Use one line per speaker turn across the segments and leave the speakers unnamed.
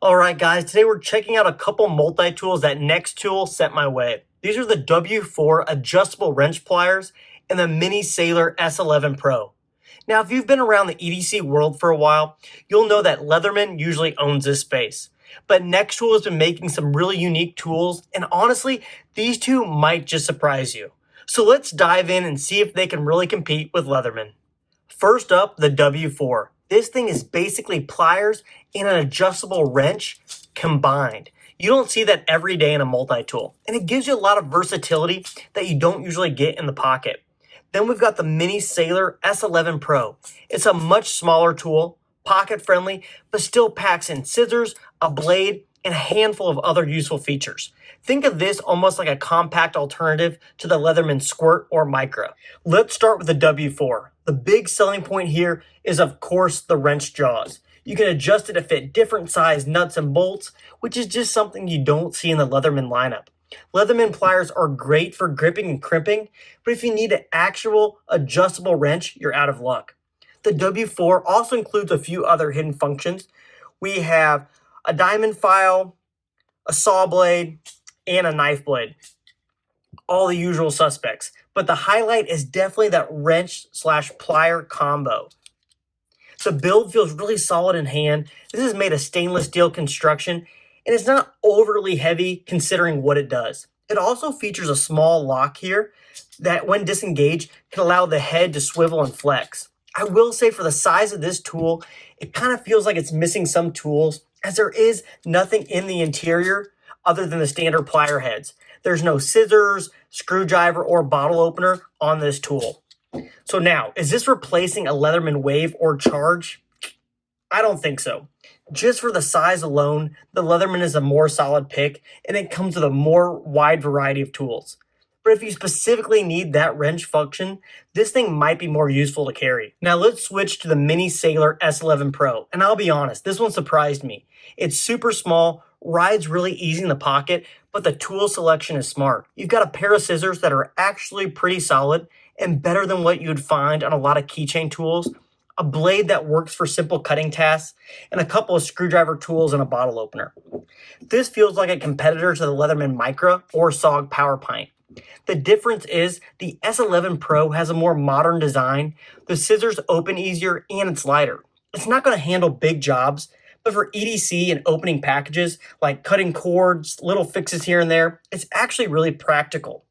Alright guys, today we're checking out a couple multi-tools that Nextool sent my way. These are the W4 adjustable wrench pliers and the Mini Sailor S11 Pro. Now if you've been around the EDC world for a while, you'll know that Leatherman usually owns this space. But Nextool has been making some really unique tools, and honestly, these two might just surprise you. So let's dive in and see if they can really compete with Leatherman. First up, the W4. This thing is basically pliers and an adjustable wrench combined. You don't see that every day in a multi-tool, and it gives you a lot of versatility that you don't usually get in the pocket. Then we've got the Mini Sailor S11 Pro. It's a much smaller tool, pocket friendly, but still packs in scissors, a blade, and a handful of other useful features. Think of this almost like a compact alternative to the Leatherman Squirt or Micro. Let's start with the W4. The big selling point here is, of course, the wrench jaws. You can adjust it to fit different size nuts and bolts, which is just something you don't see in the Leatherman lineup. Leatherman pliers are great for gripping and crimping, but if you need an actual adjustable wrench, you're out of luck. The W4 also includes a few other hidden functions. We have a diamond file, a saw blade, and a knife blade. All the usual suspects. But the highlight is definitely that wrench slash plier combo. The build feels really solid in hand. This is made of stainless steel construction, and it's not overly heavy considering what it does. It also features a small lock here that, when disengaged, can allow the head to swivel and flex. I will say, for the size of this tool, it kind of feels like it's missing some tools, as there is nothing in the interior other than the standard plier heads. There's no scissors, screwdriver, or bottle opener on this tool. So now, is this replacing a Leatherman Wave or Charge? I don't think so. Just for the size alone, the Leatherman is a more solid pick, and it comes with a more wide variety of tools. But if you specifically need that wrench function, this thing might be more useful to carry. Now let's switch to the Mini Sailor S11 Pro, and I'll be honest, this one surprised me. It's super small, rides really easy in the pocket, but the tool selection is smart. You've got a pair of scissors that are actually pretty solid and better than what you'd find on a lot of keychain tools, a blade that works for simple cutting tasks, and a couple of screwdriver tools and a bottle opener. This feels like a competitor to the Leatherman Micro or SOG Power Pint. The difference is the S11 Pro has a more modern design, the scissors open easier, and it's lighter. It's not going to handle big jobs, but for EDC and opening packages, like cutting cords, little fixes here and there, it's actually really practical.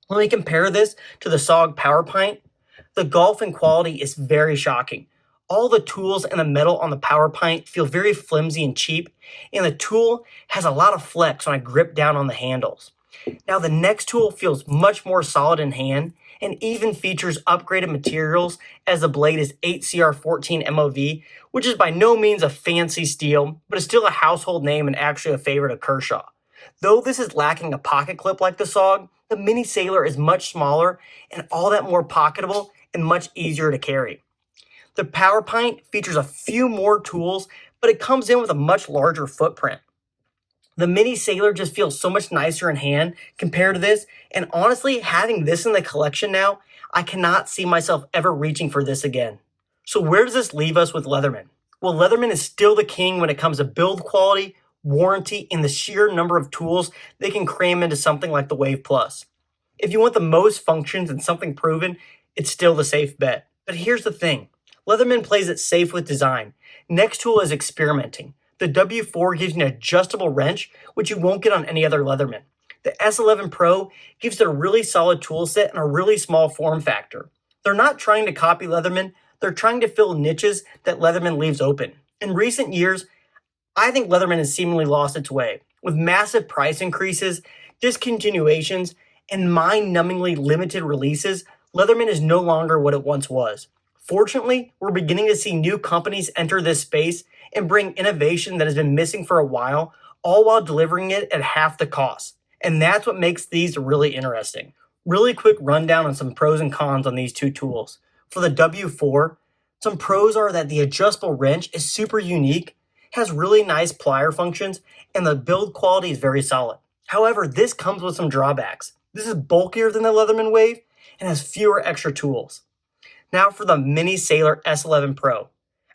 When we compare this to the SOG Power Pint, the golf in quality is very shocking. All the tools and the metal on the Power Pint feel very flimsy and cheap, and the tool has a lot of flex when I grip down on the handles. Now the Nextool feels much more solid in hand and even features upgraded materials, as the blade is 8CR14 MOV, which is by no means a fancy steel, but is still a household name and actually a favorite of Kershaw. Though this is lacking a pocket clip like the SOG, the Mini Sailor is much smaller and all that more pocketable and much easier to carry. The Power Pint features a few more tools, but it comes in with a much larger footprint. The Mini Sailor just feels so much nicer in hand compared to this, and honestly, having this in the collection now, I cannot see myself ever reaching for this again. So where does this leave us with Leatherman? Well, Leatherman is still the king when it comes to build quality, warranty, and the sheer number of tools they can cram into something like the Wave Plus. If you want the most functions and something proven, it's still the safe bet. But here's the thing. Leatherman plays it safe with design. Nextool is experimenting. The W4 gives you an adjustable wrench, which you won't get on any other Leatherman. The S11 Pro gives it a really solid tool set and a really small form factor. They're not trying to copy Leatherman, they're trying to fill niches that Leatherman leaves open. In recent years, I think Leatherman has seemingly lost its way. With massive price increases, discontinuations, and mind-numbingly limited releases, Leatherman is no longer what it once was. Fortunately, we're beginning to see new companies enter this space and bring innovation that has been missing for a while, all while delivering it at half the cost. And that's what makes these really interesting. Really quick rundown on some pros and cons on these two tools. For the W4, some pros are that the adjustable wrench is super unique, has really nice plier functions, and the build quality is very solid. However, this comes with some drawbacks. This is bulkier than the Leatherman Wave and has fewer extra tools. Now for the Mini Sailor S11 Pro.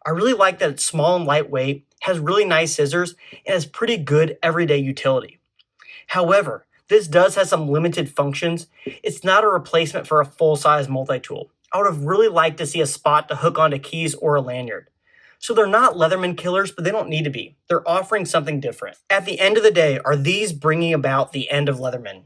I really like that it's small and lightweight, has really nice scissors, and has pretty good everyday utility. However, this does have some limited functions. It's not a replacement for a full-size multi-tool. I would have really liked to see a spot to hook onto keys or a lanyard. So they're not Leatherman killers, but they don't need to be. They're offering something different. At the end of the day, are these bringing about the end of Leatherman?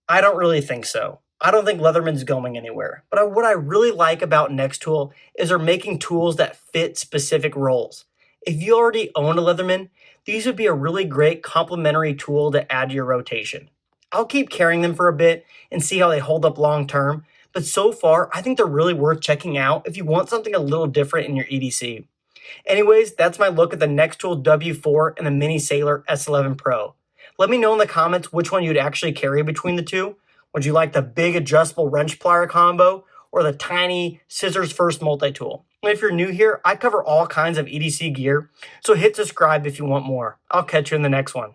I don't really think so. I don't think Leatherman's going anywhere. But what I really like about Nextool is they're making tools that fit specific roles. If you already own a Leatherman, these would be a really great complementary tool to add to your rotation. I'll keep carrying them for a bit and see how they hold up long term, but so far, I think they're really worth checking out if you want something a little different in your EDC. Anyways, that's my look at the Nextool W4 and the Mini Sailor S11 Pro. Let me know in the comments which one you'd actually carry between the two. Would you like the big adjustable wrench plier combo or the tiny scissors first multi-tool? And if you're new here, I cover all kinds of EDC gear, so hit subscribe if you want more. I'll catch you in the next one.